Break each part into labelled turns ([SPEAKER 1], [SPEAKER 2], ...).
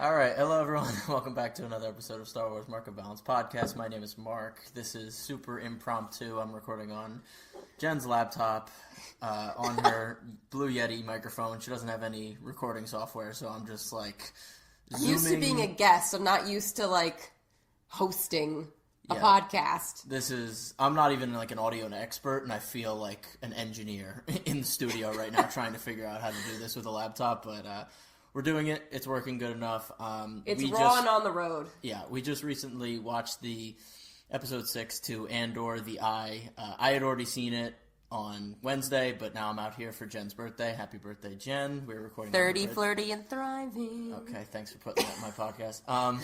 [SPEAKER 1] All right, hello everyone. Welcome back to another episode of Star Wars Mark of Balance podcast. My name is Mark. This is super impromptu. I'm recording on Jen's laptop on her Blue Yeti microphone. She doesn't have any recording software, so I'm just like
[SPEAKER 2] I'm used to being a guest. I'm not used to like hosting a podcast.
[SPEAKER 1] I'm not even like an audio expert, and I feel like an engineer in the studio right now trying to figure out how to do this with a laptop, but we're doing it. It's working good enough.
[SPEAKER 2] It's raw and on the road.
[SPEAKER 1] Yeah, we just recently watched the episode 6 to Andor, the Eye. I had already seen it on Wednesday, but now I'm out here for Jen's birthday. Happy birthday, Jen. We're recording
[SPEAKER 2] 30, flirty, and thriving.
[SPEAKER 1] Okay, thanks for putting that in my podcast.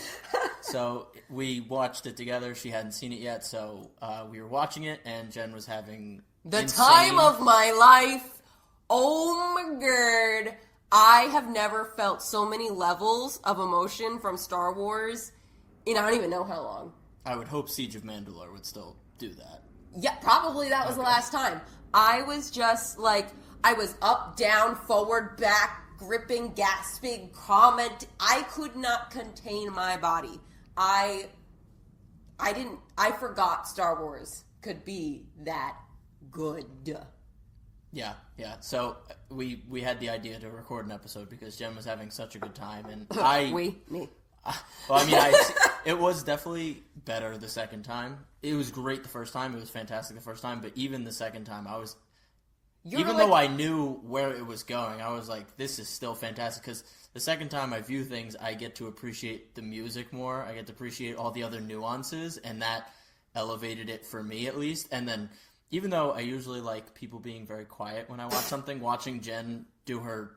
[SPEAKER 1] So we watched it together. She hadn't seen it yet, so we were watching it, and Jen was having
[SPEAKER 2] the time of my life. Oh my god. I have never felt so many levels of emotion from Star Wars in I don't even know how long.
[SPEAKER 1] I would hope Siege of Mandalore would still do that.
[SPEAKER 2] Yeah, probably that was the last time. I was just like, I was up, down, forward, back, gripping, gasping, comment. I could not contain my body. I forgot Star Wars could be that good.
[SPEAKER 1] Yeah. So we had the idea to record an episode because Jen was having such a good time, and
[SPEAKER 2] me.
[SPEAKER 1] It was definitely better the second time. It was great the first time. It was fantastic the first time, but even the second time, though I knew where it was going, I was like, this is still fantastic, because the second time I view things, I get to appreciate the music more. I get to appreciate all the other nuances, and that elevated it for me at least. And then, even though I usually like people being very quiet when I watch something, watching Jen do her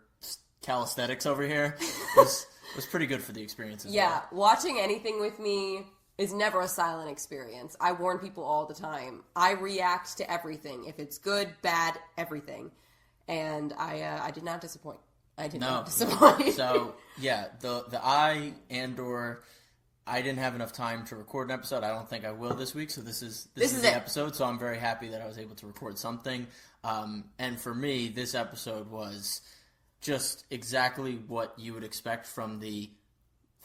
[SPEAKER 1] calisthenics over here was pretty good for the experience as well.
[SPEAKER 2] Watching anything with me is never a silent experience. I warn people all the time. I react to everything. If it's good, bad, everything. And I did not disappoint.
[SPEAKER 1] So, yeah, the Eye, Andor, I didn't have enough time to record an episode. I don't think I will this week, so this is the episode, so I'm very happy that I was able to record something. And for me, this episode was just exactly what you would expect from the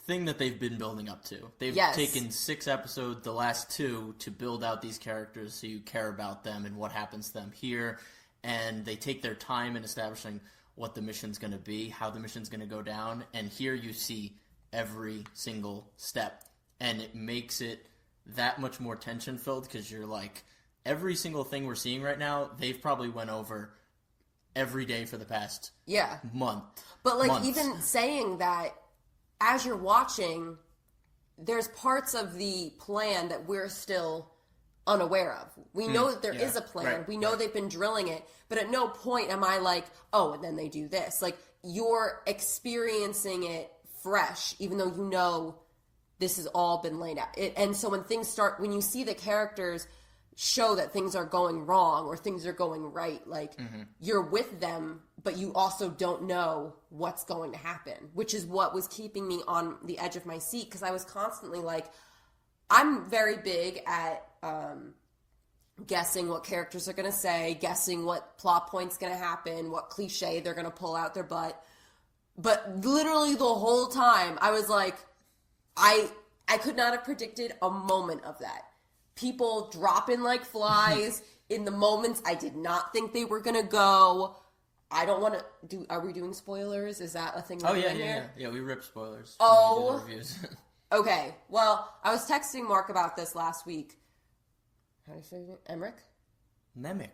[SPEAKER 1] thing that they've been building up to. They've taken 6 episodes, the last 2, to build out these characters so you care about them and what happens to them here. And they take their time in establishing what the mission's going to be, how the mission's going to go down. And here you see every single step. And it makes it that much more tension-filled because you're like, every single thing we're seeing right now, they've probably went over every day for the past month.
[SPEAKER 2] But even saying that, as you're watching, there's parts of the plan that we're still unaware of. We know that there is a plan. Right, we know they've been drilling it. But at no point am I like, oh, and then they do this. Like, you're experiencing it fresh, even though you know this has all been laid out. And so when you see the characters show that things are going wrong or things are going right, you're with them, but you also don't know what's going to happen, which is what was keeping me on the edge of my seat, because I was constantly like, I'm very big at guessing what characters are going to say, guessing what plot point's going to happen, what cliche they're going to pull out their butt. But literally the whole time, I was like, I could not have predicted a moment of that. People dropping like flies in the moments I did not think they were going to go. I don't want to do... Are we doing spoilers? Is that a thing we're doing here?
[SPEAKER 1] Yeah, we rip spoilers.
[SPEAKER 2] Oh. Okay. Well, I was texting Mark about this last week. How do you say his name? Emmerich?
[SPEAKER 1] Nemec.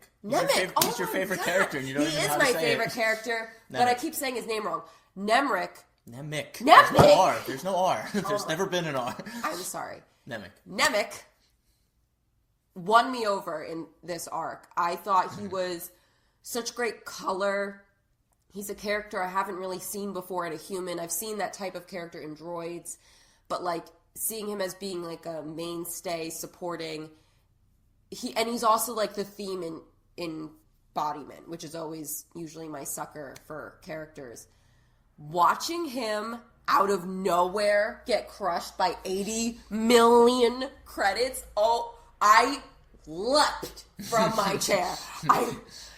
[SPEAKER 1] He's your favorite character, and you don't even know how to say it.
[SPEAKER 2] He is my favorite character, but I keep saying his name wrong. Nemec.
[SPEAKER 1] There's no R. There's no R. There's never been an R.
[SPEAKER 2] I'm sorry.
[SPEAKER 1] Nemec
[SPEAKER 2] won me over in this arc. I thought he was such great color. He's a character I haven't really seen before in a human. I've seen that type of character in droids, but seeing him as being a mainstay supporting, he's also the theme in embodiment, which is always usually my sucker for characters. Watching him out of nowhere get crushed by 80 million credits, I leapt from my chair.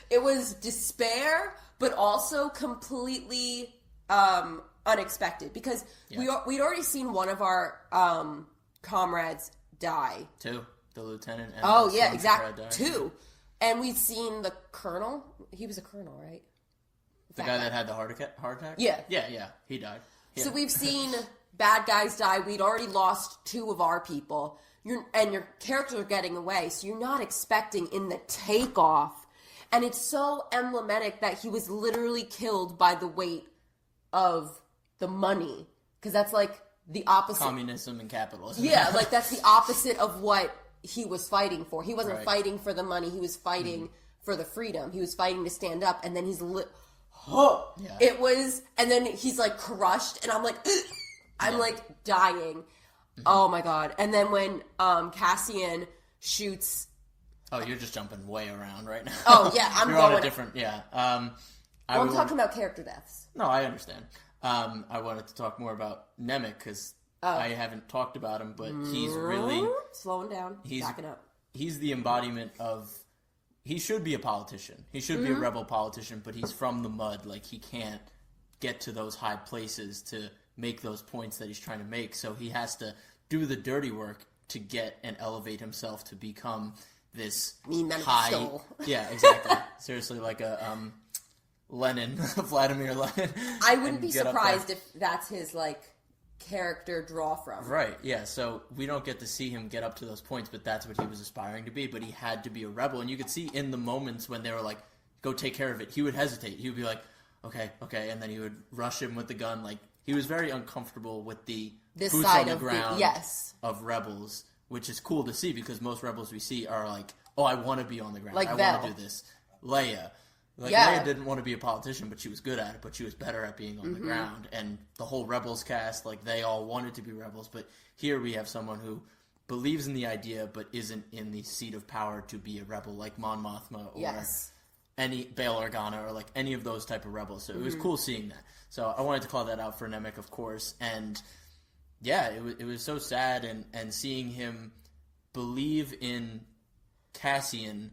[SPEAKER 2] It was despair, but also completely unexpected because we'd already seen one of our comrades die.
[SPEAKER 1] Two. The lieutenant and
[SPEAKER 2] exactly. Two. And we'd seen the colonel. He was a colonel, right?
[SPEAKER 1] The guy that had the heart attack?
[SPEAKER 2] Yeah.
[SPEAKER 1] Yeah. He died. Yeah.
[SPEAKER 2] So we've seen bad guys die. We'd already lost two of our people. Your characters are getting away, so you're not expecting in the takeoff. And it's so emblematic that he was literally killed by the weight of the money. Because that's like the opposite.
[SPEAKER 1] Communism and capitalism.
[SPEAKER 2] Yeah, like that's the opposite of what he was fighting for. He wasn't fighting for the money. He was fighting for the freedom. He was fighting to stand up. And then he's it was, and then he's like crushed, and I'm like, I'm like dying. Oh my god! And then when Cassian shoots.
[SPEAKER 1] Oh, you're just jumping way around right now.
[SPEAKER 2] Oh yeah, I'm
[SPEAKER 1] you're
[SPEAKER 2] going
[SPEAKER 1] on a different. Yeah.
[SPEAKER 2] I'm talking about character deaths.
[SPEAKER 1] No, I understand. I wanted to talk more about Nemec because I haven't talked about him, but he's really
[SPEAKER 2] slowing down. Backing up.
[SPEAKER 1] He's the embodiment of. He should be a politician. He should be a rebel politician, but he's from the mud. Like, he can't get to those high places to make those points that he's trying to make. So he has to do the dirty work to get and elevate himself to become this high... Yeah, exactly. Seriously, like a Lenin, Vladimir Lenin.
[SPEAKER 2] I wouldn't be surprised if that's his, like... character draw from.
[SPEAKER 1] Right, yeah, so we don't get to see him get up to those points, but that's what he was aspiring to be, but he had to be a rebel, and you could see in the moments when they were like, go take care of it, he would hesitate. He would be like, okay, and then he would rush him with the gun. Like, he was very uncomfortable with this boots
[SPEAKER 2] side
[SPEAKER 1] on the
[SPEAKER 2] of
[SPEAKER 1] ground
[SPEAKER 2] of
[SPEAKER 1] rebels, which is cool to see because most rebels we see are like, oh, I want to be on the ground.
[SPEAKER 2] Like
[SPEAKER 1] I want to do this. Leia. Leia didn't want to be a politician, but she was good at it, but she was better at being on the ground. And the whole Rebels cast, like, they all wanted to be rebels. But here we have someone who believes in the idea, but isn't in the seat of power to be a rebel, like Mon Mothma or any Bail Organa or, like, any of those type of rebels. So it was cool seeing that. So I wanted to call that out for Nemec, of course. And, yeah, it was so sad. And seeing him believe in Cassian,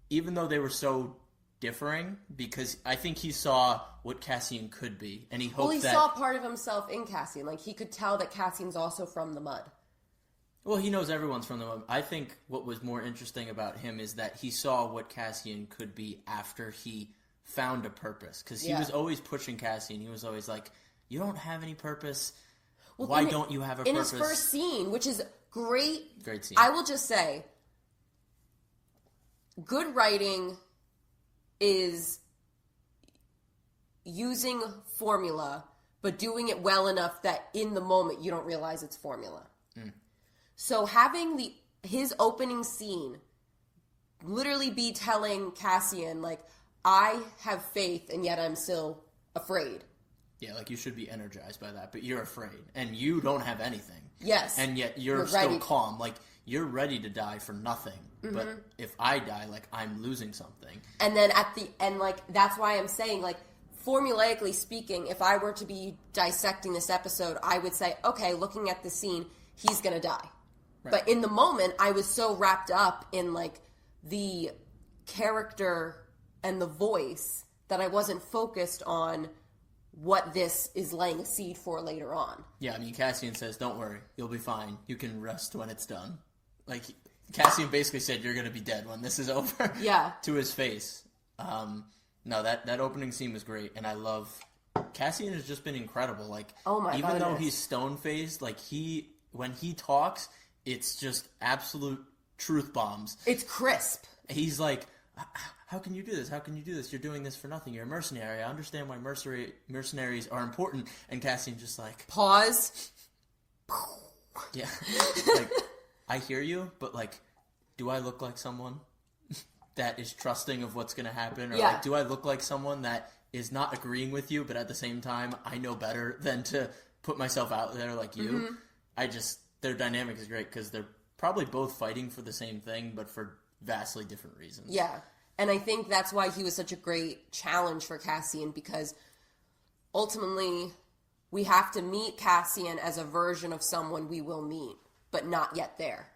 [SPEAKER 1] even though they were so differing, because I think he saw what Cassian could be, and he hoped
[SPEAKER 2] saw part of himself in Cassian. Like, he could tell that Cassian's also from the mud.
[SPEAKER 1] Well, he knows everyone's from the mud. I think what was more interesting about him is that he saw what Cassian could be after he found a purpose, because he was always pushing Cassian. He was always like, you don't have any purpose. Well, why don't you have a purpose?
[SPEAKER 2] In his first scene, which is great.
[SPEAKER 1] Great scene.
[SPEAKER 2] I will just say, good writing is using formula, but doing it well enough that in the moment you don't realize it's formula. So having his opening scene literally be telling Cassian, like, I have faith and yet I'm still afraid.
[SPEAKER 1] Yeah, like, you should be energized by that, but you're afraid, and you don't have anything.
[SPEAKER 2] Yes.
[SPEAKER 1] And yet you're still calm. Like, you're ready to die for nothing. But if I die, like, I'm losing something.
[SPEAKER 2] And then at the end, like, that's why I'm saying, like, formulaically speaking, if I were to be dissecting this episode, I would say, okay, looking at the scene, he's gonna die. Right. But in the moment, I was so wrapped up in, like, the character and the voice that I wasn't focused on what this is laying a seed for later on.
[SPEAKER 1] Yeah, I mean, Cassian says, don't worry, you'll be fine. You can rest when it's done. Like, Cassian basically said, you're going to be dead when this is over.
[SPEAKER 2] Yeah.
[SPEAKER 1] To his face. No, that opening scene was great, and I love... Cassian has just been incredible. Like,
[SPEAKER 2] oh my
[SPEAKER 1] even though he's stone-faced, like, when he talks, it's just absolute truth bombs.
[SPEAKER 2] It's crisp.
[SPEAKER 1] He's like, how can you do this? How can you do this? You're doing this for nothing. You're a mercenary. I understand why mercenaries are important. And Cassian just like...
[SPEAKER 2] Pause.
[SPEAKER 1] Yeah. Like, I hear you, but, like, do I look like someone that is trusting of what's going to happen? Or, like, do I look like someone that is not agreeing with you, but at the same time, I know better than to put myself out there like you? Their dynamic is great because they're probably both fighting for the same thing, but for vastly different reasons.
[SPEAKER 2] Yeah. And I think that's why he was such a great challenge for Cassian, because ultimately we have to meet Cassian as a version of someone we will meet, but not yet there.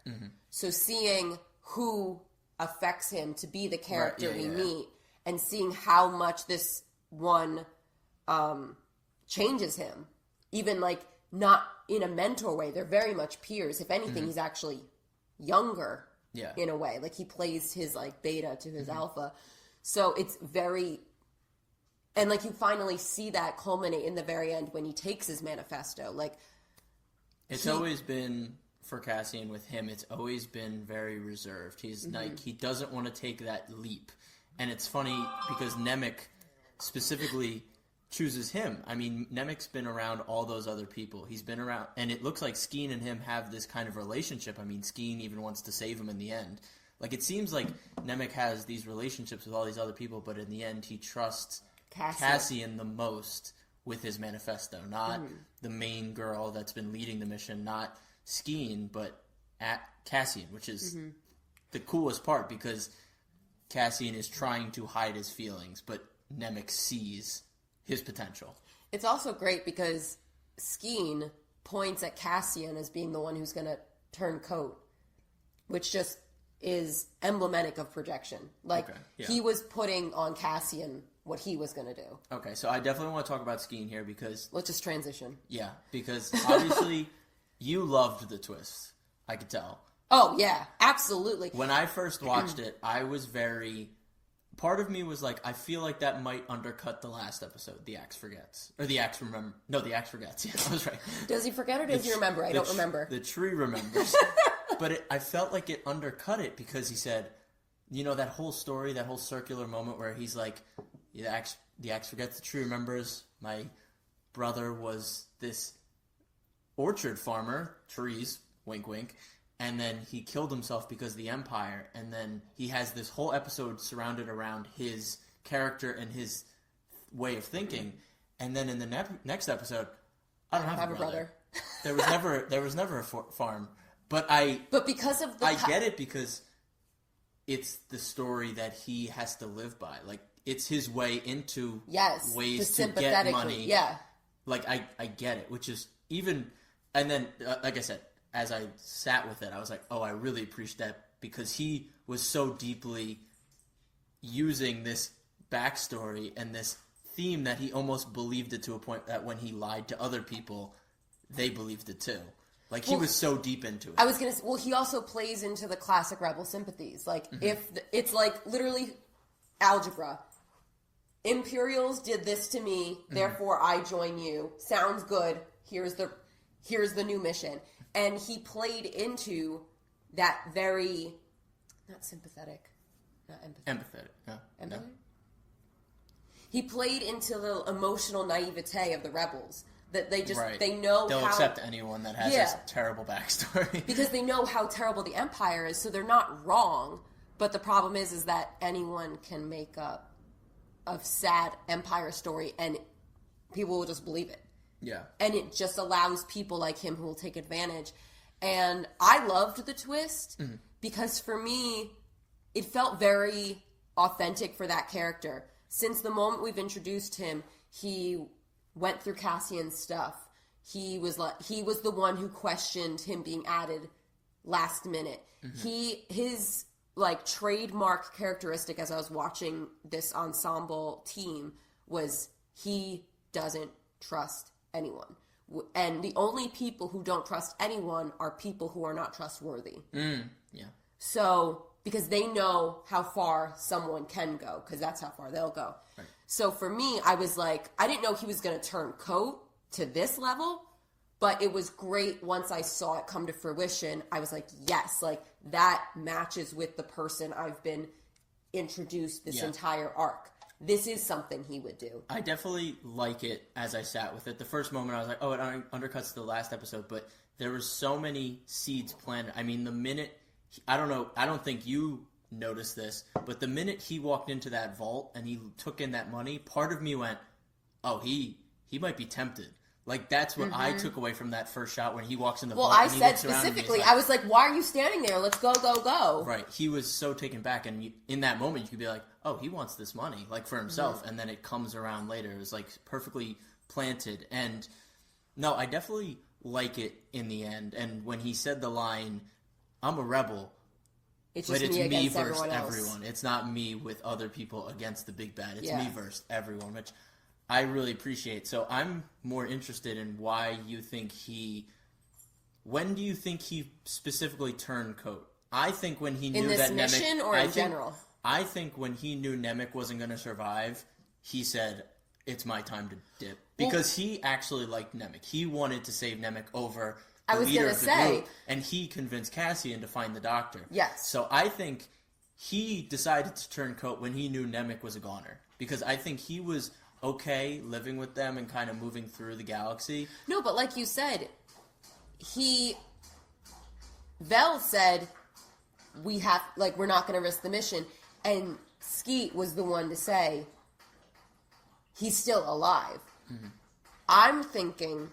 [SPEAKER 2] So seeing who affects him to be the character we meet, and seeing how much this one changes him. Even, like, not in a mentor way. They're very much peers. If anything, he's actually younger in a way. Like, he plays his, like, beta to his alpha. So it's very... And, like, you finally see that culminate in the very end when he takes his manifesto. Like,
[SPEAKER 1] it's always been, for Cassian with him, it's always been very reserved. He's like, he doesn't want to take that leap. And it's funny because Nemec specifically chooses him. I mean, Nemec's been around all those other people. He's been around, and it looks like Skeen and him have this kind of relationship. I mean, Skeen even wants to save him in the end. Like, it seems like Nemec has these relationships with all these other people, but in the end, he trusts Cassian the most with his manifesto. Not the main girl that's been leading the mission, not Skeen, but at Cassian, which is the coolest part because Cassian is trying to hide his feelings, but Nemec sees his potential.
[SPEAKER 2] It's also great because Skeen points at Cassian as being the one who's going to turn coat, which just is emblematic of projection. Like, he was putting on Cassian what he was going to do.
[SPEAKER 1] Okay, so I definitely want to talk about Skeen here because...
[SPEAKER 2] Let's just transition.
[SPEAKER 1] Yeah, because obviously you loved the twist. I could tell.
[SPEAKER 2] Oh, yeah, absolutely.
[SPEAKER 1] When I first watched it, I was very... Part of me was like, I feel like that might undercut the last episode, The Axe Forgets. Or The Axe Remember... No, The Axe Forgets. Yeah, I was right.
[SPEAKER 2] Does he forget or does he remember? I don't remember.
[SPEAKER 1] The tree remembers. But I felt like it undercut it because he said, you know, that whole story, that whole circular moment where he's like, the axe forgets, the tree remembers. My brother was this orchard farmer, trees, wink wink, and then he killed himself because of the Empire, and then he has this whole episode surrounded around his character and his way of thinking, and then in the next episode, I don't have a brother. There was never a farm. But because of I get it because it's the story that he has to live by. Like, it's his way into ways to get money.
[SPEAKER 2] Yeah.
[SPEAKER 1] Like, I get it, which is even... And then, like I said, as I sat with it, I was like, oh, I really appreciate that because he was so deeply using this backstory and this theme that he almost believed it to a point that when he lied to other people, they believed it too. Like, he was so deep into it.
[SPEAKER 2] I was going to say, well, he also plays into the classic rebel sympathies. Like, it's like literally algebra. Imperials did this to me, therefore I join you. Sounds good. Here's the new mission. And he played into that very, not sympathetic, not empathetic.
[SPEAKER 1] Empathetic, yeah.
[SPEAKER 2] Empathetic? No. He played into the emotional naivete of the rebels. That they just, they know
[SPEAKER 1] They'll accept anyone that has this terrible backstory.
[SPEAKER 2] Because they know how terrible the Empire is, so they're not wrong. But the problem is that anyone can make up a sad Empire story and people will just believe it.
[SPEAKER 1] Yeah.
[SPEAKER 2] And it just allows people like him who will take advantage. And I loved the twist because for me, it felt very authentic for that character. Since the moment we've introduced him, he went through Cassian's stuff. He was the one who questioned him being added last minute. His like trademark characteristic as I was watching this ensemble team was he doesn't trust anyone. And the only people who don't trust anyone are people who are not trustworthy.
[SPEAKER 1] Yeah.
[SPEAKER 2] So, because they know how far someone can go, because that's how far they'll go.
[SPEAKER 1] Right.
[SPEAKER 2] So for me, I was like, I didn't know he was going to turn coat to this level, but it was great once I saw it come to fruition. I was like, yes, like that matches with the person I've been introduced this entire arc. This is something he would do.
[SPEAKER 1] I definitely like it as I sat with it. The first moment I was like, oh, it undercuts the last episode, but there were so many seeds planted. I mean, the minute, I don't think you noticed this, but the minute he walked into that vault and he took in that money, part of me went, oh, he might be tempted. Like, that's what I took away from that first shot when he walks in the vault.
[SPEAKER 2] Well, I said specifically, I was like, why are you standing there? Let's go, go, go.
[SPEAKER 1] Right. He was so taken back, and in that moment, you could be like, oh, he wants this money, like, for himself, and then it comes around later. It was, like, perfectly planted, and no, I definitely like it in the end, and when he said the line, I'm a rebel,
[SPEAKER 2] it's
[SPEAKER 1] but
[SPEAKER 2] just
[SPEAKER 1] it's me
[SPEAKER 2] versus
[SPEAKER 1] everyone. It's not me with other people against the big bad. It's me versus everyone, which I really appreciate. So I'm more interested in why you think when do you think he specifically turned coat? I think when he knew that Nemec... In
[SPEAKER 2] this mission or in general?
[SPEAKER 1] I think when he knew Nemec wasn't going to survive, he said, it's my time to dip. Because he actually liked Nemec. He wanted to save Nemec over the leader of the group. And he convinced Cassian to find the doctor.
[SPEAKER 2] Yes.
[SPEAKER 1] So I think he decided to turn coat when he knew Nemec was a goner. Because I think he was okay living with them and kind of moving through the galaxy.
[SPEAKER 2] No, but like you said, Vel said, we're not going to risk the mission. And Skeet was the one to say, he's still alive. Mm-hmm. I'm thinking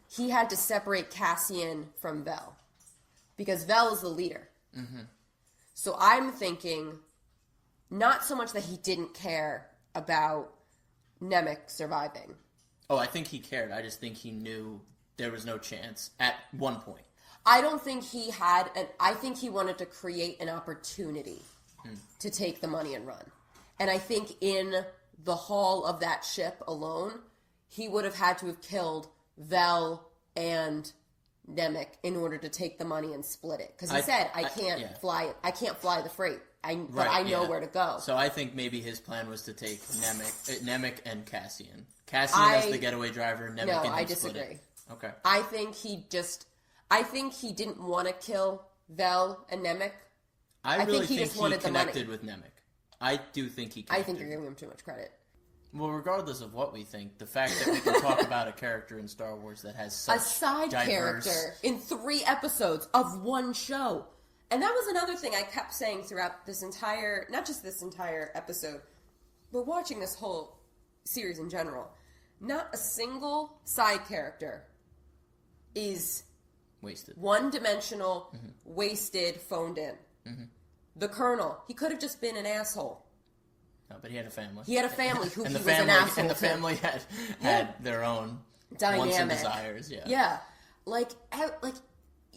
[SPEAKER 2] he had to separate Cassian from Vel. Because Vel is the leader. Mm-hmm. So I'm thinking, not so much that he didn't care about Nemec surviving.
[SPEAKER 1] Oh, I think he cared. I just think he knew there was no chance at one point.
[SPEAKER 2] I don't think he had I think he wanted to create an opportunity to take the money and run. And I think in the hull of that ship alone, he would have had to have killed Vel and Nemec in order to take the money and split it. Because he said, I can't fly it. I can't fly the freight. But I know where to go.
[SPEAKER 1] So I think maybe his plan was to take Nemec and Cassian. Cassian as the getaway driver, Nemec and him.
[SPEAKER 2] No, I disagree.
[SPEAKER 1] Split it. Okay.
[SPEAKER 2] I think he didn't want to kill Vel and Nemec.
[SPEAKER 1] I really think he connected with Nemec. I do think he connected.
[SPEAKER 2] I think you're giving him too much credit.
[SPEAKER 1] Well, regardless of what we think, the fact that we can talk about a character in Star Wars that has such
[SPEAKER 2] a side character in 3 episodes of one show. And that was another thing I kept saying throughout this entire, not just this entire episode, but watching this whole series in general. Not a single side character is
[SPEAKER 1] wasted,
[SPEAKER 2] one-dimensional, wasted, phoned in. Mm-hmm. The Colonel, he could have just been an asshole.
[SPEAKER 1] No, but he had a family.
[SPEAKER 2] He had a family who he was an asshole
[SPEAKER 1] and the family had their own
[SPEAKER 2] dynamic
[SPEAKER 1] wants and desires. Yeah,
[SPEAKER 2] yeah, like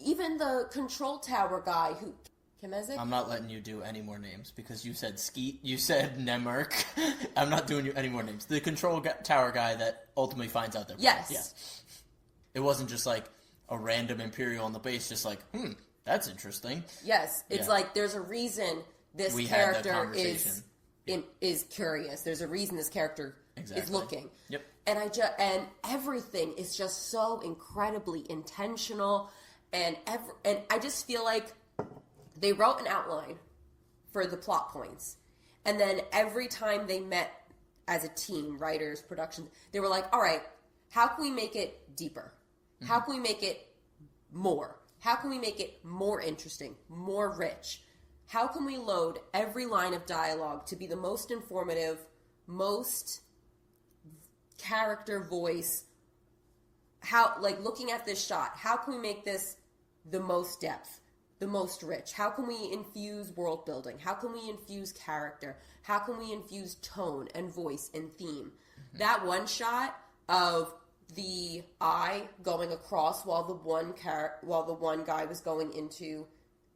[SPEAKER 2] even the control tower guy who Kemezik.
[SPEAKER 1] I'm not letting you do any more names because you said Skeet, you said Nemerk. I'm not doing any more names. The control tower guy that ultimately finds out their
[SPEAKER 2] yes,
[SPEAKER 1] yeah. It wasn't just like a random Imperial on the base, just like that's interesting.
[SPEAKER 2] Yes, it's like there's a reason this character is curious. There's a reason this character is looking.
[SPEAKER 1] Yep.
[SPEAKER 2] And and everything is just so incredibly intentional, and I just feel like they wrote an outline for the plot points, and then every time they met as a team, writers, production, they were like, "All right, how can we make it deeper? How can we make it more? How can we make it more interesting, more rich? How can we load every line of dialogue to be the most informative, most character voice? Looking at this shot, how can we make this the most depth, the most rich? How can we infuse world building? How can we infuse character? How can we infuse tone and voice and theme?" Mm-hmm. That one shot of the eye going across while the one guy was going into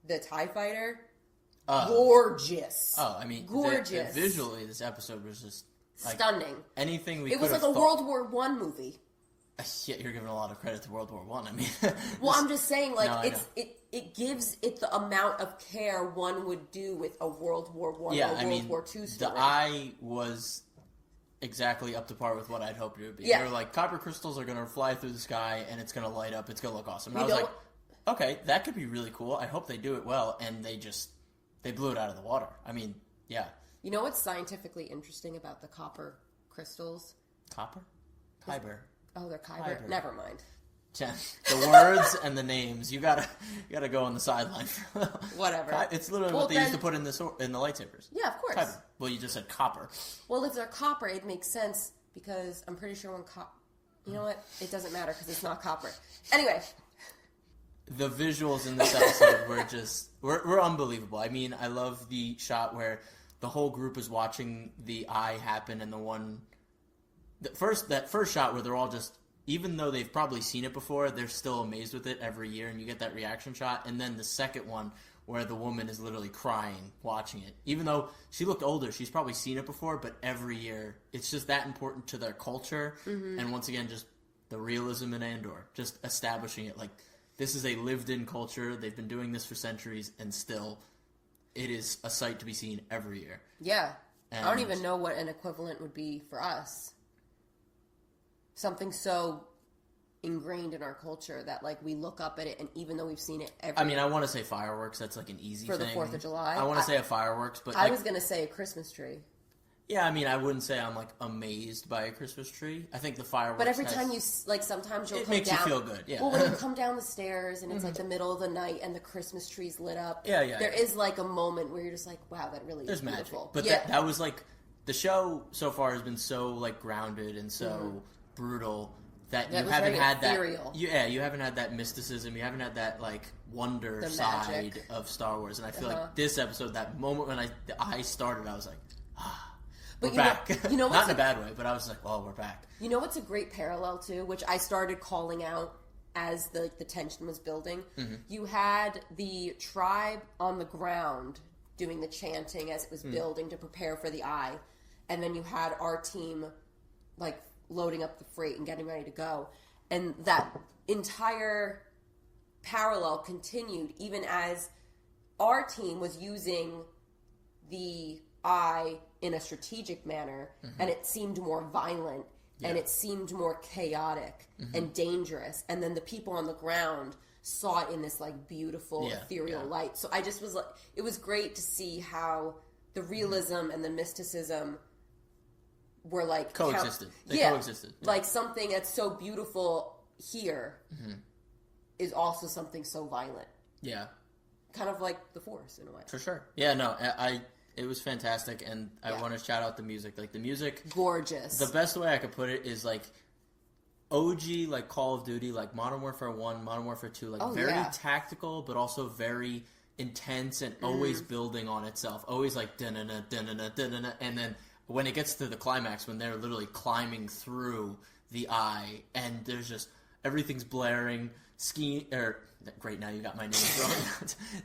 [SPEAKER 2] the TIE fighter. Gorgeous.
[SPEAKER 1] Oh, I mean,
[SPEAKER 2] gorgeous.
[SPEAKER 1] Visually, this episode was just
[SPEAKER 2] stunning.
[SPEAKER 1] Anything we.
[SPEAKER 2] It was like a World War I movie.
[SPEAKER 1] Yeah, you're giving a lot of credit to World War I. I mean,
[SPEAKER 2] well, I'm just saying, it gives it the amount of care one would do with a World War I or World War II story.
[SPEAKER 1] The eye was exactly up to par with what I'd hoped it would be.
[SPEAKER 2] Yeah.
[SPEAKER 1] They were like, copper crystals are going to fly through the sky and it's going to light up. It's going to look awesome. And I was like, okay, that could be really cool. I hope they do it well. And they blew it out of the water. I mean, yeah.
[SPEAKER 2] You know what's scientifically interesting about the copper crystals?
[SPEAKER 1] Copper? Kyber.
[SPEAKER 2] Oh, they're Kyber? Never mind.
[SPEAKER 1] Jen, the words and the names, you gotta go on the sideline.
[SPEAKER 2] Whatever.
[SPEAKER 1] It's literally what they used to put in the lightsabers.
[SPEAKER 2] Yeah, of course.
[SPEAKER 1] Kyber. Well, you just said copper.
[SPEAKER 2] Well, if they're copper, it makes sense because I'm pretty sure you know what? It doesn't matter because it's not copper. Anyway.
[SPEAKER 1] The visuals in this episode were unbelievable. I mean, I love the shot where the whole group is watching the eye happen, and that first shot where they're all just, even though they've probably seen it before, they're still amazed with it every year, and you get that reaction shot. And then the second one where the woman is literally crying watching it. Even though she looked older, she's probably seen it before, but every year, it's just that important to their culture. And once again, just the realism in Andor, just establishing it like, this is a lived-in culture. They've been doing this for centuries, and still, it is a sight to be seen every year.
[SPEAKER 2] Yeah. And I don't even know what an equivalent would be for us. Something so ingrained in our culture that, like, we look up at it, and even though we've seen it every...
[SPEAKER 1] I mean, I want to say fireworks. That's, like, an easy thing.
[SPEAKER 2] For the 4th of July?
[SPEAKER 1] I want to say a fireworks, but...
[SPEAKER 2] I was going to say a Christmas tree.
[SPEAKER 1] Yeah, I mean, I wouldn't say I'm, like, amazed by a Christmas tree. I think the fireworks...
[SPEAKER 2] But every time you, like, sometimes you'll come down...
[SPEAKER 1] It makes you feel good, yeah.
[SPEAKER 2] Well, when you come down the stairs and it's, like, the middle of the night and the Christmas tree's lit up...
[SPEAKER 1] Yeah, yeah.
[SPEAKER 2] There is, like, a moment where you're just like, wow, that really is beautiful.
[SPEAKER 1] But that was, like... The show so far has been so, like, grounded and so brutal that you haven't had
[SPEAKER 2] ethereal.
[SPEAKER 1] You haven't had that mysticism. You haven't had that, like, wonder side of Star Wars. And I feel like this episode, that moment when the eye started, I was like, we're back. Not in a bad way, but I was like, well, we're back.
[SPEAKER 2] You know what's a great parallel to, which I started calling out as the tension was building? You had the tribe on the ground doing the chanting as it was building to prepare for the eye. And then you had our team, like, loading up the freight and getting ready to go. And that entire parallel continued even as our team was using the eye in a strategic manner, and it seemed more violent, and it seemed more chaotic and dangerous. And then the people on the ground saw it in this, like, beautiful, ethereal light. So I just was like, it was great to see how the realism and the mysticism were, like...
[SPEAKER 1] Coexisted. They coexisted.
[SPEAKER 2] Yeah. Like, something that's so beautiful here is also something so violent.
[SPEAKER 1] Yeah.
[SPEAKER 2] Kind of like the Force, in a way.
[SPEAKER 1] For sure. Yeah, no, it was fantastic, and I want to shout out the music. Like, the music...
[SPEAKER 2] Gorgeous.
[SPEAKER 1] The best way I could put it is, like, OG, like, Call of Duty, like, Modern Warfare 1, Modern Warfare 2, like, very tactical, but also very intense and always building on itself. Always, like, da-na-na, da-na-na, da-na-na, and then when it gets to the climax, when they're literally climbing through the eye, and there's just... Everything's blaring, great, now you got my name wrong.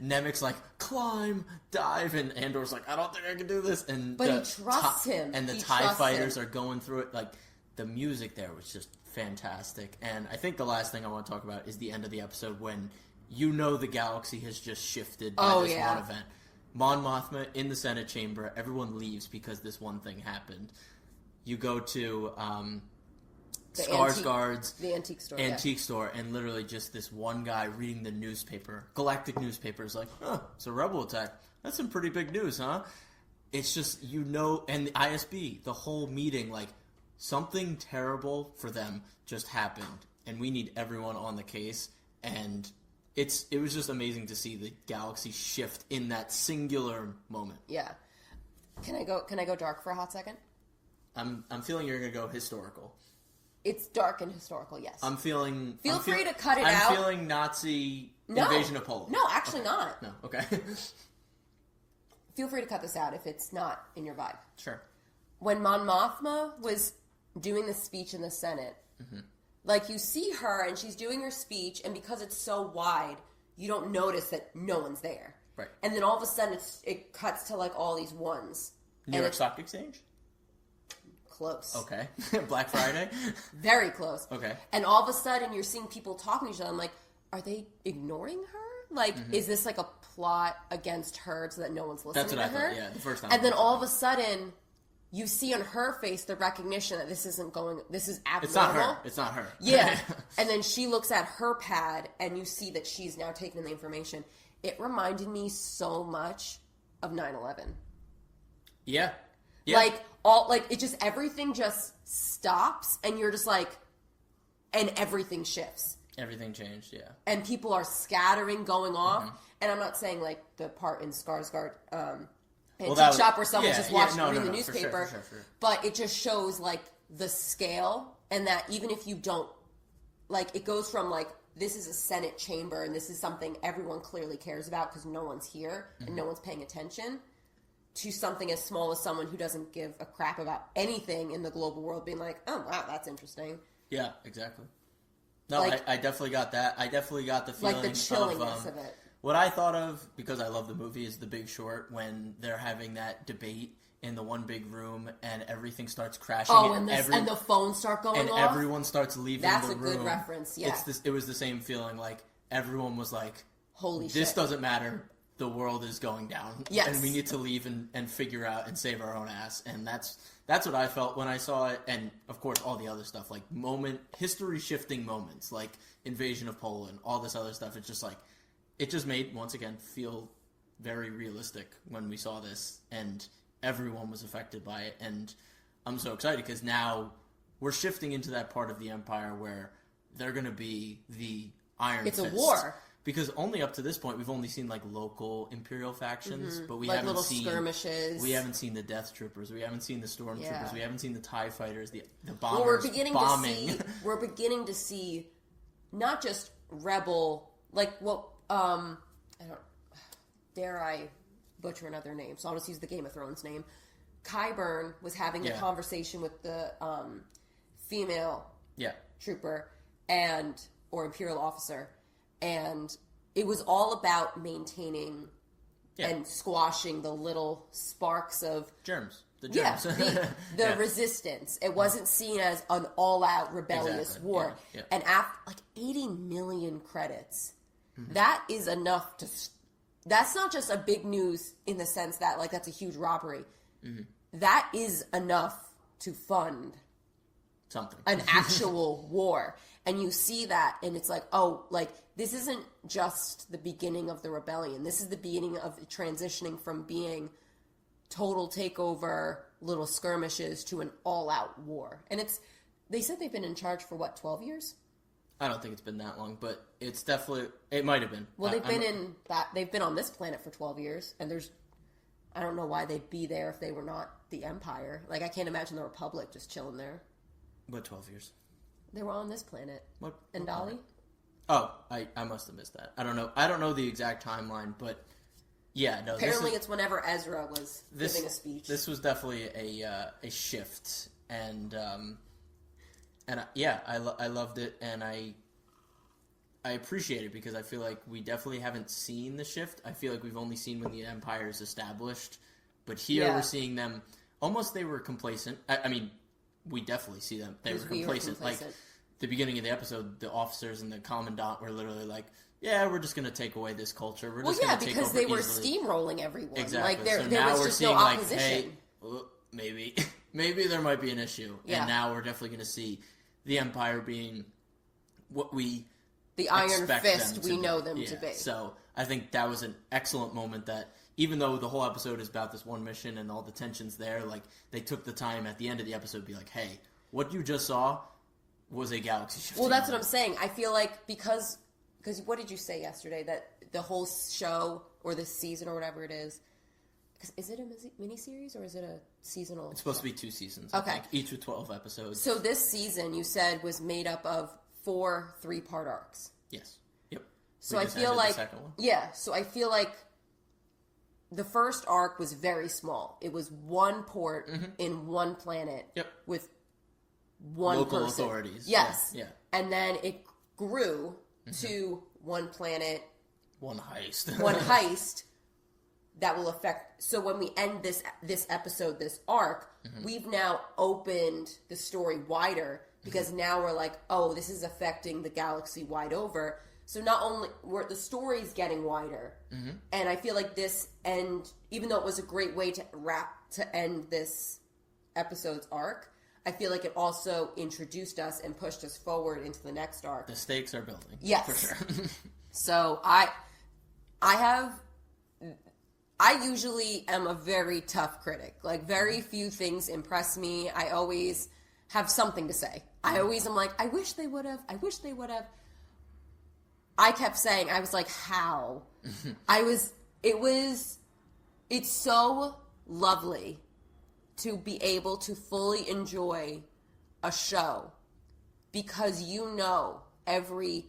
[SPEAKER 1] Nemec's like, climb, dive, and Andor's like, I don't think I can do this.
[SPEAKER 2] But he trusts him.
[SPEAKER 1] And the TIE fighters are going through it. Like, the music there was just fantastic. And I think the last thing I want to talk about is the end of the episode when the galaxy has just shifted by this one event. Mon Mothma in the Senate chamber, everyone leaves because this one thing happened. You go to...
[SPEAKER 2] the antique store,
[SPEAKER 1] and literally just this one guy reading the newspaper, galactic newspaper, is like, it's a rebel attack. That's some pretty big news, huh? It's just, and the ISB, the whole meeting, like, something terrible for them just happened, and we need everyone on the case, and it was just amazing to see the galaxy shift in that singular moment.
[SPEAKER 2] Yeah. Can I go dark for a hot second?
[SPEAKER 1] I'm feeling you're going to go historical.
[SPEAKER 2] It's dark and historical, yes.
[SPEAKER 1] Feel
[SPEAKER 2] free to cut it out.
[SPEAKER 1] I'm feeling Nazi invasion of Poland.
[SPEAKER 2] No, actually not.
[SPEAKER 1] No, okay.
[SPEAKER 2] Feel free to cut this out if it's not in your vibe.
[SPEAKER 1] Sure.
[SPEAKER 2] When Mon Mothma was doing the speech in the Senate, like, you see her and she's doing her speech, and because it's so wide, you don't notice that no one's there.
[SPEAKER 1] Right.
[SPEAKER 2] And then all of a sudden it cuts to, like, all these ones.
[SPEAKER 1] New York Stock Exchange?
[SPEAKER 2] Close.
[SPEAKER 1] Okay. Black Friday?
[SPEAKER 2] Very close.
[SPEAKER 1] Okay.
[SPEAKER 2] And all of a sudden, you're seeing people talking to each other. I'm like, are they ignoring her? Like, is this like a plot against her so that no one's listening to her? That's what I thought,
[SPEAKER 1] yeah, the first time.
[SPEAKER 2] And then all of a sudden, you see on her face the recognition that this is abnormal.
[SPEAKER 1] It's not her.
[SPEAKER 2] Yeah. And then she looks at her pad, and you see that she's now taking in the information. It reminded me so much of 9/11.
[SPEAKER 1] Yeah. Yeah.
[SPEAKER 2] Everything just stops, and you're just like, and everything shifts.
[SPEAKER 1] Everything changed, yeah.
[SPEAKER 2] And people are scattering, going off. And I'm not saying, like, the part in Skarsgård, antique shop where someone's just reading the newspaper. For sure. But it just shows, like, the scale, and that even if you don't, like, it goes from, like, this is a Senate chamber, and this is something everyone clearly cares about because no one's here, and no one's paying attention, to something as small as someone who doesn't give a crap about anything in the global world being like, oh, wow, that's interesting.
[SPEAKER 1] Yeah, exactly. No, like, I definitely got that. I definitely got the feeling
[SPEAKER 2] like the chillingness of it.
[SPEAKER 1] what I thought of, because I love the movie, is The Big Short, when they're having that debate in the one big room and everything starts crashing.
[SPEAKER 2] Oh, and the phones start going
[SPEAKER 1] and
[SPEAKER 2] off.
[SPEAKER 1] And everyone starts leaving the room.
[SPEAKER 2] That's a good reference, yeah.
[SPEAKER 1] It was the same feeling, like everyone was like,
[SPEAKER 2] holy shit.
[SPEAKER 1] This doesn't matter. The world is going down.
[SPEAKER 2] Yes.
[SPEAKER 1] And we need to leave and figure out and save our own ass. And that's what I felt when I saw it. And, of course, all the other stuff, like history-shifting moments, like invasion of Poland, all this other stuff. It's just like, it just made, once again, feel very realistic when we saw this. And everyone was affected by it. And I'm so excited because now we're shifting into that part of the Empire where they're going to be the Iron Fist.
[SPEAKER 2] It's a war.
[SPEAKER 1] Because only up to this point, we've only seen, like, local Imperial factions, but we
[SPEAKER 2] like
[SPEAKER 1] haven't
[SPEAKER 2] little
[SPEAKER 1] seen...
[SPEAKER 2] skirmishes.
[SPEAKER 1] We haven't seen the Death Troopers. We haven't seen the Stormtroopers.
[SPEAKER 2] Yeah.
[SPEAKER 1] We haven't seen the TIE Fighters, the bombers
[SPEAKER 2] bombing. We're beginning to see not just Rebel... Like, what... dare I butcher another name, so I'll just use the Game of Thrones name. Qyburn was having a conversation with the female trooper or Imperial officer, and it was all about maintaining and squashing the little sparks of
[SPEAKER 1] germs. The germs.
[SPEAKER 2] The resistance. It wasn't seen as an all-out rebellious war.
[SPEAKER 1] Yeah.
[SPEAKER 2] And after 80 million credits, that is enough to... That's not just a big news in the sense that, like, that's a huge robbery. Mm-hmm. That is enough to fund
[SPEAKER 1] something.
[SPEAKER 2] An actual war. And you see that, and it's like, oh, like, this isn't just the beginning of the rebellion. This is the beginning of transitioning from being total takeover, little skirmishes, to an all-out war. And they said they've been in charge for, 12 years?
[SPEAKER 1] I don't think it's been that long, but it's definitely... It might have been.
[SPEAKER 2] Well, they've been on this planet for 12 years, and I don't know why they'd be there if they were not the Empire. Like, I can't imagine the Republic just chilling there.
[SPEAKER 1] What 12 years?
[SPEAKER 2] They were on this planet.
[SPEAKER 1] What
[SPEAKER 2] Andali?
[SPEAKER 1] Oh, I must have missed that. I don't know. I don't know the exact timeline, but yeah, no.
[SPEAKER 2] Apparently, it's whenever Ezra was giving a speech.
[SPEAKER 1] This was definitely a shift, and I loved it, and I appreciate it because I feel like we definitely haven't seen the shift. I feel like we've only seen when the Empire is established, but here we're seeing them almost. They were complacent. I mean, we definitely see them. They were complacent. Like the beginning of the episode, the officers and the commandant were literally like, "Yeah, we're just going to take away this culture. We're just going to take over
[SPEAKER 2] because they were
[SPEAKER 1] easily."
[SPEAKER 2] Steamrolling everyone.
[SPEAKER 1] Exactly.
[SPEAKER 2] Like there
[SPEAKER 1] now
[SPEAKER 2] was
[SPEAKER 1] we're
[SPEAKER 2] just
[SPEAKER 1] seeing
[SPEAKER 2] no opposition.
[SPEAKER 1] like, hey, maybe there might be an issue, and now we're definitely going to see the Empire being what we
[SPEAKER 2] the Iron Fist we know them to be.
[SPEAKER 1] So I think that was an excellent moment that even though the whole episode is about this one mission and all the tensions there, like they took the time at the end of the episode to be like, hey, what you just saw was a galaxy shift.
[SPEAKER 2] Well, that's what I'm saying. I feel like because what did you say yesterday? That the whole show or this season or whatever it is it a miniseries or is it a seasonal?
[SPEAKER 1] It's supposed to be 2 seasons.
[SPEAKER 2] Okay.
[SPEAKER 1] I think, each with 12 episodes.
[SPEAKER 2] So this season, you said, was made up of 4 3-part arcs.
[SPEAKER 1] Yes. Yep.
[SPEAKER 2] So I feel like... So I feel like the first arc was very small. It was one port in one planet with one
[SPEAKER 1] local
[SPEAKER 2] person.
[SPEAKER 1] Authorities.
[SPEAKER 2] Yes.
[SPEAKER 1] Yeah.
[SPEAKER 2] And then it grew to one planet.
[SPEAKER 1] One heist. That will affect... So when we end this episode, this arc, we've now opened the story wider because now we're like, oh, this is affecting the galaxy wide over. So not only... the story's getting wider. And I feel like this end... Even though it was a great way to end this episode's arc, I feel like it also introduced us and pushed us forward into the next arc. The stakes are building.
[SPEAKER 2] Yes.
[SPEAKER 1] For sure.
[SPEAKER 2] So I usually am a very tough critic. Like, very few things impress me. I always have something to say. I always am like, I wish they would have. I kept saying, I was like, how? It's so lovely to be able to fully enjoy a show because every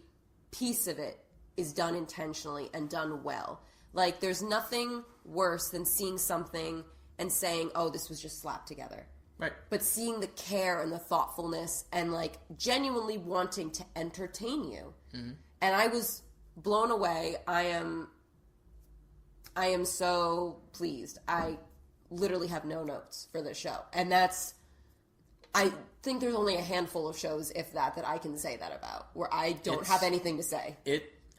[SPEAKER 2] piece of it is done intentionally and done well. Like, there's nothing worse than seeing something and saying, oh, this was just slapped together.
[SPEAKER 1] Right.
[SPEAKER 2] But seeing the care and the thoughtfulness and, like, genuinely wanting to entertain you. And I was blown away. I am I am so pleased. I literally have no notes for this show. And I think there's only a handful of shows, if that I can say that about, where I don't have anything to say.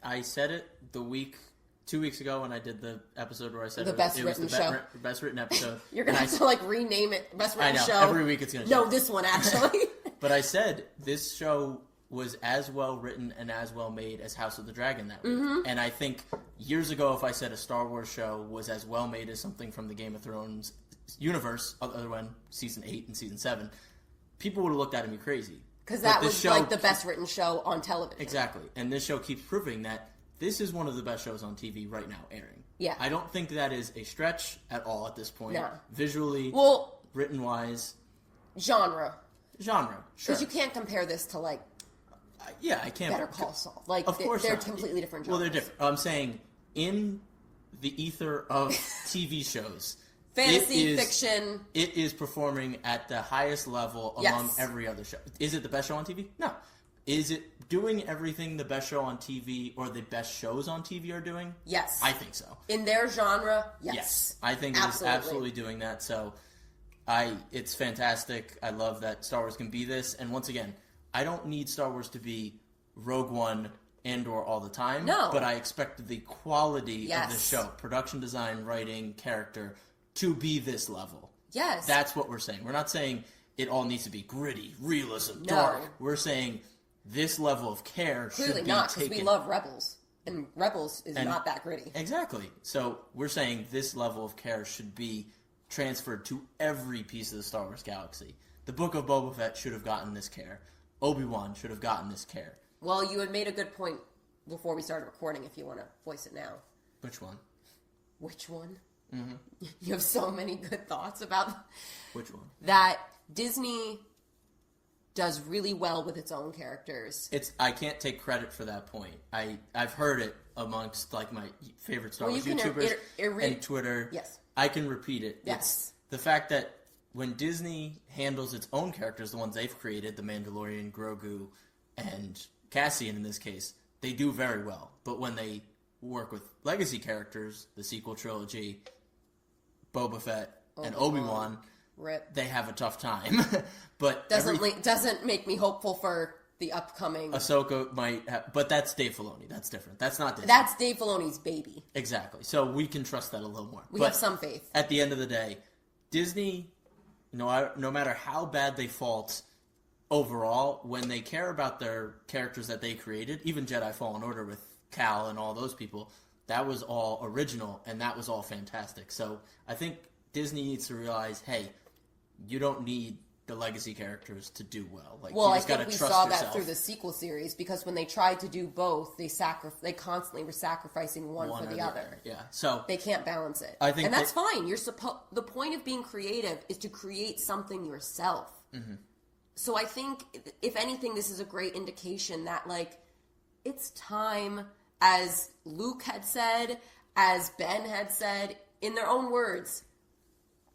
[SPEAKER 1] I said it 2 weeks ago when I did the episode where I said
[SPEAKER 2] the best written show.
[SPEAKER 1] Best written episode.
[SPEAKER 2] You're going to have to rename it best written show.
[SPEAKER 1] I know, every week it's going to change.
[SPEAKER 2] No, this one actually.
[SPEAKER 1] But I said this show was as well written and as well made as House of the Dragon that week. Mm-hmm. And I think years ago, if I said a Star Wars show was as well made as something from the Game of Thrones universe, other than Season 8 and Season 7, people would have looked at me crazy.
[SPEAKER 2] Because that was the best written show on television.
[SPEAKER 1] Exactly. And this show keeps proving that this is one of the best shows on TV right now airing.
[SPEAKER 2] Yeah.
[SPEAKER 1] I don't think that is a stretch at all at this point.
[SPEAKER 2] No.
[SPEAKER 1] Visually, written-wise.
[SPEAKER 2] Genre.
[SPEAKER 1] Sure.
[SPEAKER 2] Because you can't compare this to,
[SPEAKER 1] I can't.
[SPEAKER 2] Better Call Saul.
[SPEAKER 1] Of course
[SPEAKER 2] they're
[SPEAKER 1] not.
[SPEAKER 2] completely different genres.
[SPEAKER 1] Well, they're different. I'm saying in the ether of TV shows,
[SPEAKER 2] fantasy fiction,
[SPEAKER 1] it is performing at the highest level among every other show. Is it the best show on TV? No. Is it doing everything the best show on TV or the best shows on TV are doing?
[SPEAKER 2] Yes.
[SPEAKER 1] I think so.
[SPEAKER 2] In their genre, yes.
[SPEAKER 1] I think it is absolutely doing that. So, it's fantastic. I love that Star Wars can be this. And once again, I don't need Star Wars to be Rogue One, Andor all the time.
[SPEAKER 2] No.
[SPEAKER 1] But I expect the quality of the show, production design, writing, character, to be this level.
[SPEAKER 2] Yes.
[SPEAKER 1] That's what we're saying. We're not saying it all needs to be gritty, realism, dark. We're saying this level of care should be taken.
[SPEAKER 2] Clearly not, because we love Rebels. And Rebels is not that gritty.
[SPEAKER 1] Exactly. So we're saying this level of care should be transferred to every piece of the Star Wars galaxy. The Book of Boba Fett should have gotten this care. Obi-Wan should have gotten this care.
[SPEAKER 2] Well, you had made a good point before we started recording, if you want to voice it now.
[SPEAKER 1] Which one?
[SPEAKER 2] Which one? Mm-hmm. You have so many good thoughts about...
[SPEAKER 1] Which one?
[SPEAKER 2] That Disney does really well with its own characters.
[SPEAKER 1] I can't take credit for that point. I've heard it amongst my favorite Star Wars YouTubers and Twitter.
[SPEAKER 2] Yes.
[SPEAKER 1] I can repeat it.
[SPEAKER 2] Yes.
[SPEAKER 1] It's the fact that when Disney handles its own characters, the ones they've created, the Mandalorian, Grogu, and Cassian in this case, they do very well. But when they work with legacy characters, the sequel trilogy, Boba Fett, and Obi-Wan, they have a tough time. But
[SPEAKER 2] doesn't make me hopeful for the upcoming...
[SPEAKER 1] Ahsoka might have... But that's Dave Filoni. That's different. That's not Disney.
[SPEAKER 2] That's Dave Filoni's baby.
[SPEAKER 1] Exactly. So we can trust that a little more.
[SPEAKER 2] We have some faith.
[SPEAKER 1] At the end of the day, Disney... No matter how bad they fault overall, when they care about their characters that they created, even Jedi Fallen Order with Cal and all those people, that was all original and that was all fantastic. So I think Disney needs to realize, hey, you don't need the legacy characters to do well.
[SPEAKER 2] I think we saw that through the sequel series, because when they tried to do both, they constantly were sacrificing one for the other.
[SPEAKER 1] Yeah, so
[SPEAKER 2] they can't balance it.
[SPEAKER 1] And
[SPEAKER 2] that's fine. The point of being creative is to create something yourself. Mm-hmm. So I think, if anything, this is a great indication that it's time, as Luke had said, as Ben had said, in their own words,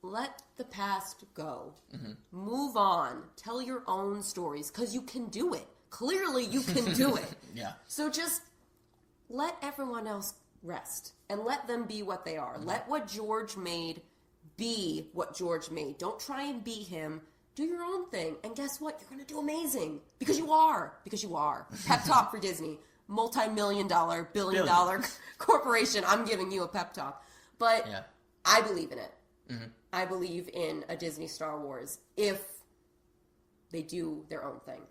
[SPEAKER 2] let the past go. Mm-hmm. Move on. Tell your own stories, because you can do it. Clearly, you can do it.
[SPEAKER 1] Yeah.
[SPEAKER 2] So just let everyone else rest and let them be what they are. Mm-hmm. Let what George made be what George made. Don't try and be him. Do your own thing. And guess what? You're going to do amazing. Because you are. Pep talk for Disney. Multi-million-dollar, billion-dollar corporation. I'm giving you a pep talk. But I believe in it. Mm-hmm. I believe in a Disney Star Wars if they do their own thing.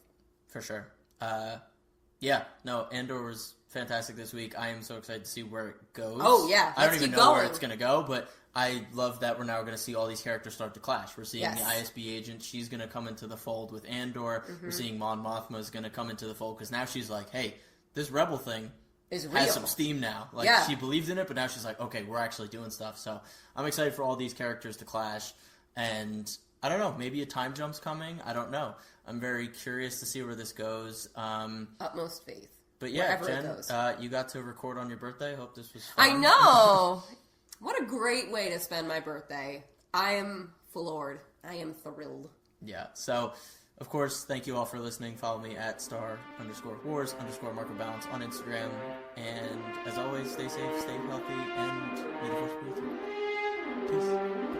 [SPEAKER 1] For sure. Andor was fantastic this week. I am so excited to see where it goes.
[SPEAKER 2] Oh, yeah.
[SPEAKER 1] I don't even know where it's going to go, but I love that we're now going to see all these characters start to clash. We're seeing the ISB agent. She's going to come into the fold with Andor. Mm-hmm. We're seeing Mon Mothma is going to come into the fold, because now she's like, hey, this rebel thing has some steam now. She believed in it, but now she's like, okay, we're actually doing stuff. So I'm excited for all these characters to clash. And I don't know, maybe a time jump's coming. I don't know. I'm very curious to see where this goes.
[SPEAKER 2] Utmost faith.
[SPEAKER 1] But yeah, Jen, you got to record on your birthday. Hope this was fun.
[SPEAKER 2] I know! What a great way to spend my birthday. I am floored. I am thrilled.
[SPEAKER 1] Yeah, so of course, thank you all for listening. Follow me at *_wars_marker balance on Instagram. And as always, stay safe, stay healthy, and may the force be with you. Peace.